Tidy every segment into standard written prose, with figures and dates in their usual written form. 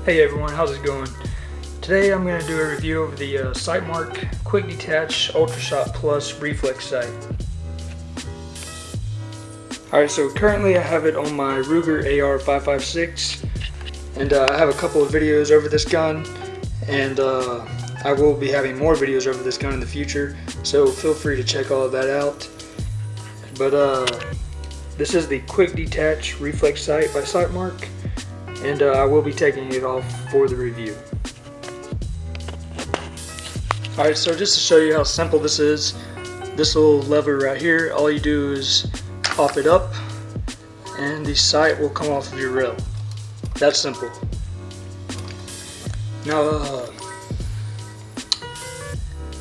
Hey everyone, how's it going? Today I'm going to do a review of the Sightmark Quick Detach Ultra Shot Plus Reflex Sight. Alright, so currently I have it on my Ruger AR-556, and I have a couple of videos over this gun, and I will be having more videos over this gun in the future, so feel free to check all of that out. But this is the Quick Detach Reflex Sight by Sightmark, and I will be taking it off for the review. Alright, so just to show you how simple this is, this little lever right here, all you do is pop it up and the sight will come off of your rail. That's simple. Now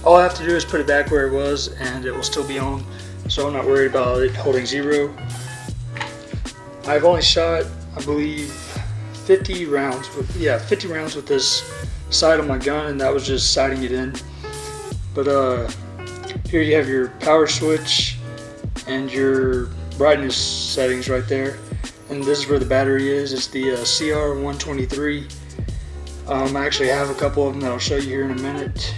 all I have to do is put it back where it was and it will still be on, so I'm not worried about it holding zero. I've only shot, I believe, 50 rounds with this sight on my gun, and that was just sighting it in. But here you have your power switch and your brightness settings right there, and this is where the battery is. It's the CR123. I actually have a couple of them that I'll show you here in a minute.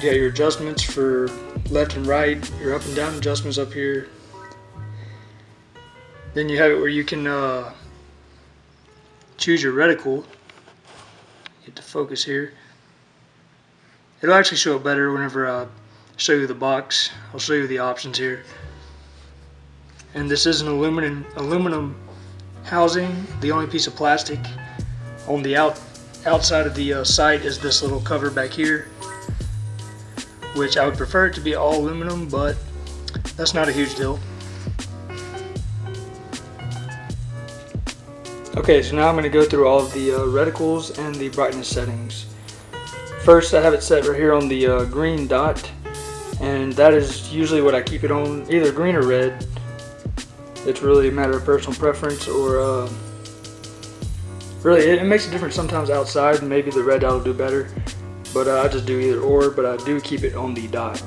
You got your adjustments for left and right, your up and down adjustments up here. Then you have it where you can choose your reticle. Get to focus here. It'll actually show it better whenever I show you the box. I'll show you the options here. And this is an aluminum housing. The only piece of plastic on the outside of the sight is this little cover back here, which I would prefer it to be all aluminum, but that's not a huge deal. Okay, so now I'm going to go through all of the reticles and the brightness settings. First, I have it set right here on the green dot, and that is usually what I keep it on, either green or red. It's really a matter of personal preference, or really it makes a difference sometimes outside. Maybe the red dot will do better, but I just do either or, but I do keep it on the dot.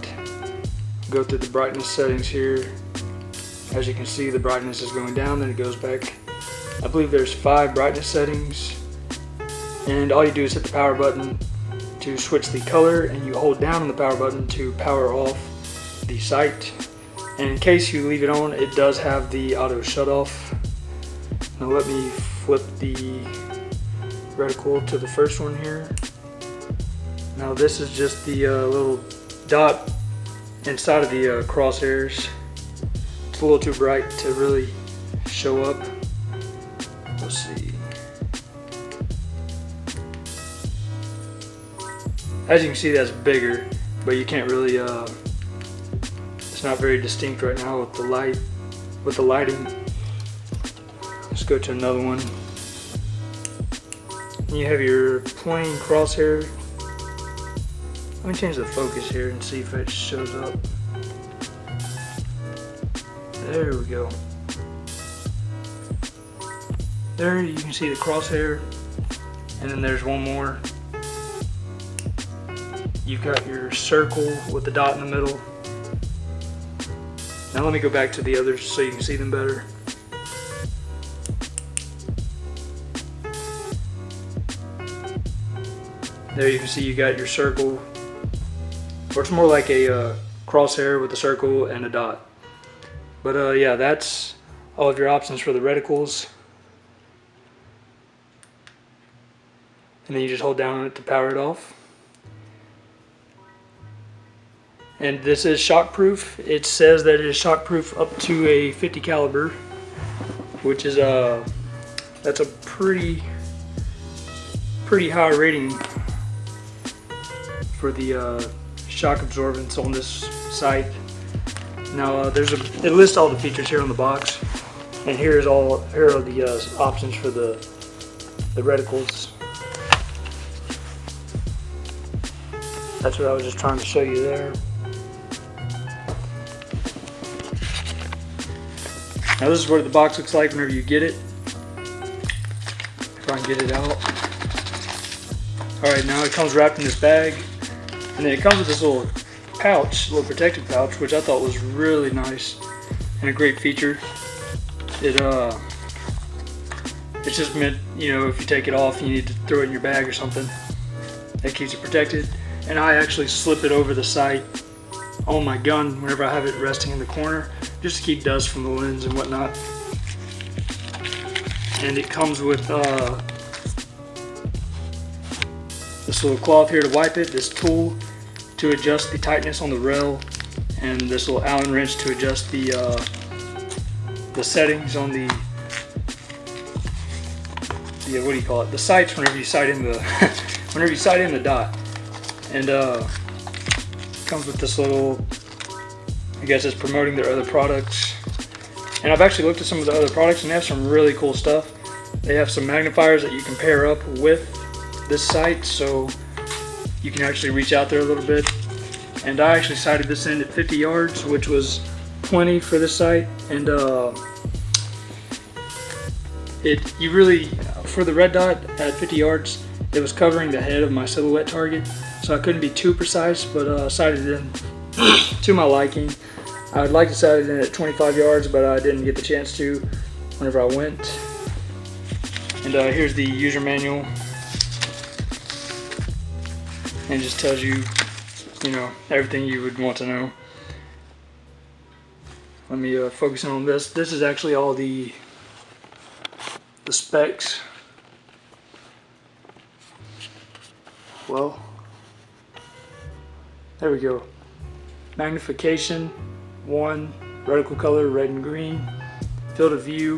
Go through the brightness settings here. As you can see, the brightness is going down, then it goes back. I believe there's 5 brightness settings, and all you do is hit the power button to switch the color, and you hold down on the power button to power off the sight. And in case you leave it on, it does have the auto shut off. Now let me flip the reticle to the first one here. Now this is just the little dot inside of the crosshairs. It's a little too bright to really show up. Let's see. As you can see, that's bigger, but you can't really, it's not very distinct right now with the lighting. Let's go to another one. And you have your plain crosshair. Let me change the focus here and see if it shows up. There we go. There you can see the crosshair, and then there's one more. You've got your circle with the dot in the middle. Now let me go back to the others so you can see them better. There you can see you got your circle, or it's more like a crosshair with a circle and a dot. But yeah, that's all of your options for the reticles. And then you just hold down on it to power it off. And this is shockproof. It says that it is shockproof up to a 50 caliber, which is that's a pretty high rating for the shock absorbance on this sight. Now it lists all the features here on the box, and here are the options for the reticles. That's what I was just trying to show you there. Now this is what the box looks like whenever you get it. Try and get it out. Alright, now it comes wrapped in this bag, and then it comes with this little pouch, little protective pouch, which I thought was really nice and a great feature. It It's just meant, you know, if you take it off, you need to throw it in your bag or something. That keeps it protected. And I actually slip it over the sight on my gun whenever I have it resting in the corner, just to keep dust from the lens and whatnot. And it comes with this little cloth here to wipe it, this tool to adjust the tightness on the rail, and this little Allen wrench to adjust the settings on the what do you call it? The sights whenever you sight in the whenever you sight in the dot. And comes with this little, I guess it's promoting their other products. And I've actually looked at some of the other products and they have some really cool stuff. They have some magnifiers that you can pair up with this sight, so you can actually reach out there a little bit. And I actually sighted this in at 50 yards, which was plenty for this sight. And for the red dot at 50 yards, it was covering the head of my silhouette target, so I couldn't be too precise, but sighted it in to my liking. I'd like to sight it in at 25 yards, but I didn't get the chance to whenever I went. And here's the user manual, and it just tells you, you know, everything you would want to know. Let me focus in on this. This is actually all the specs. Well, there we go. Magnification 1, reticle color red and green, field of view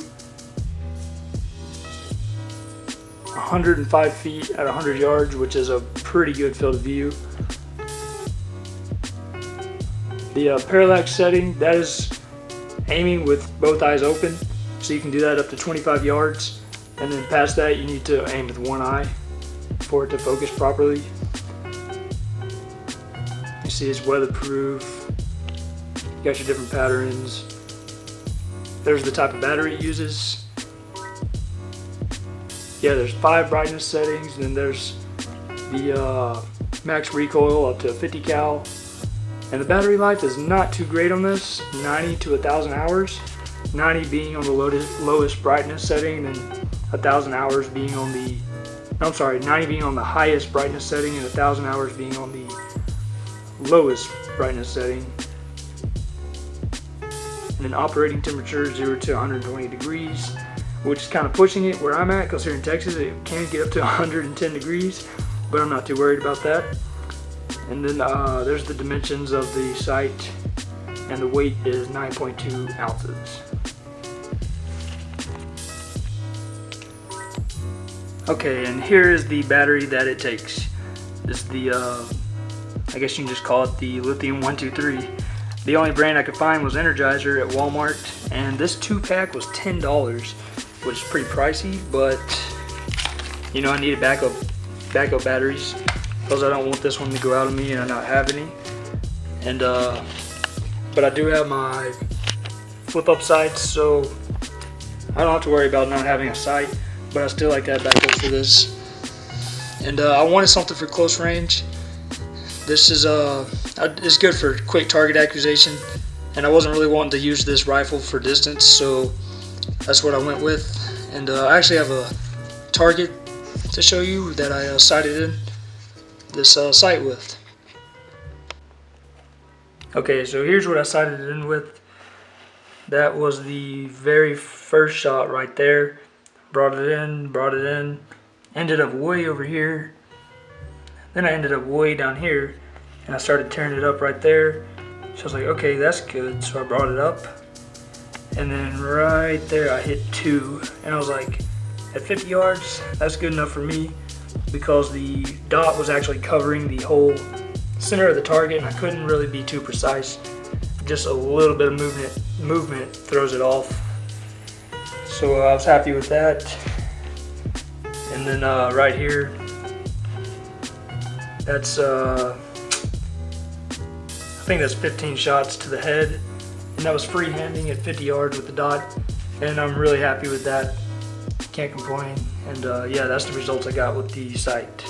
105 feet at 100 yards, which is a pretty good field of view. The parallax setting, that is aiming with both eyes open, so you can do that up to 25 yards, and then past that you need to aim with one eye for it to focus properly. You see it's weatherproof. You got your different patterns. There's the type of battery it uses. Yeah, there's 5 brightness settings, and then there's the max recoil up to 50 cal. And the battery life is not too great on this, 90 to 1,000 hours. 90 being on the lowest brightness setting, and 1,000 hours being on the 90 being on the highest brightness setting, and 1,000 hours being on the lowest brightness setting. And then operating temperature 0 to 120 degrees, which is kind of pushing it where I'm at, because here in Texas it can get up to 110 degrees, but I'm not too worried about that. And then there's the dimensions of the sight, and the weight is 9.2 ounces. Okay, and here is the battery that it takes. This is the, I guess you can just call it the Lithium 123. The only brand I could find was Energizer at Walmart, and this 2-pack was $10, which is pretty pricey, but you know, I needed backup batteries, because I don't want this one to go out on me and I not have any. And but I do have my flip-up sights, so I don't have to worry about not having a sight, but I still like to have backup for this. And I wanted something for close range. This is it's good for quick target acquisition, and I wasn't really wanting to use this rifle for distance, so that's what I went with. And I actually have a target to show you that I sighted in this sight with. Okay, so here's what I sighted it in with. That was the very first shot right there. Brought it in, ended up way over here. Then I ended up way down here, and I started tearing it up right there. So I was like, okay, that's good. So I brought it up, and then right there I hit 2, and I was like, at 50 yards, that's good enough for me, because the dot was actually covering the whole center of the target, and I couldn't really be too precise. Just a little bit of movement throws it off. So I was happy with that. And then right here, that's I think that's 15 shots to the head, and that was freehanding at 50 yards with the dot, and I'm really happy with that. Can't complain. And yeah, that's the results I got with the sight.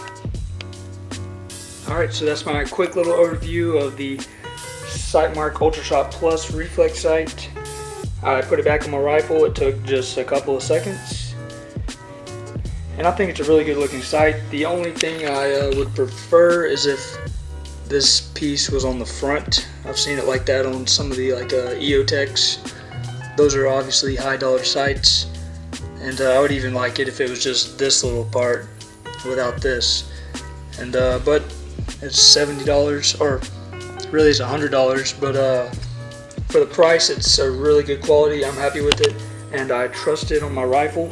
Alright, so that's my quick little overview of the Sightmark UltraShot Plus reflex sight. I put it back on my rifle. It took just a couple of seconds, and I think it's a really good looking sight. The only thing I would prefer is if this piece was on the front. I've seen it like that on some of the EOTechs. Those are obviously high dollar sights, and I would even like it if it was just this little part without this. And but it's $70, or really it's $100, but for the price it's a really good quality. I'm happy with it, and I trust it on my rifle.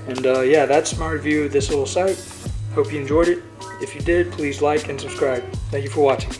And yeah, that's my review of this little sight. Hope you enjoyed it. If you did, please like and subscribe. Thank you for watching.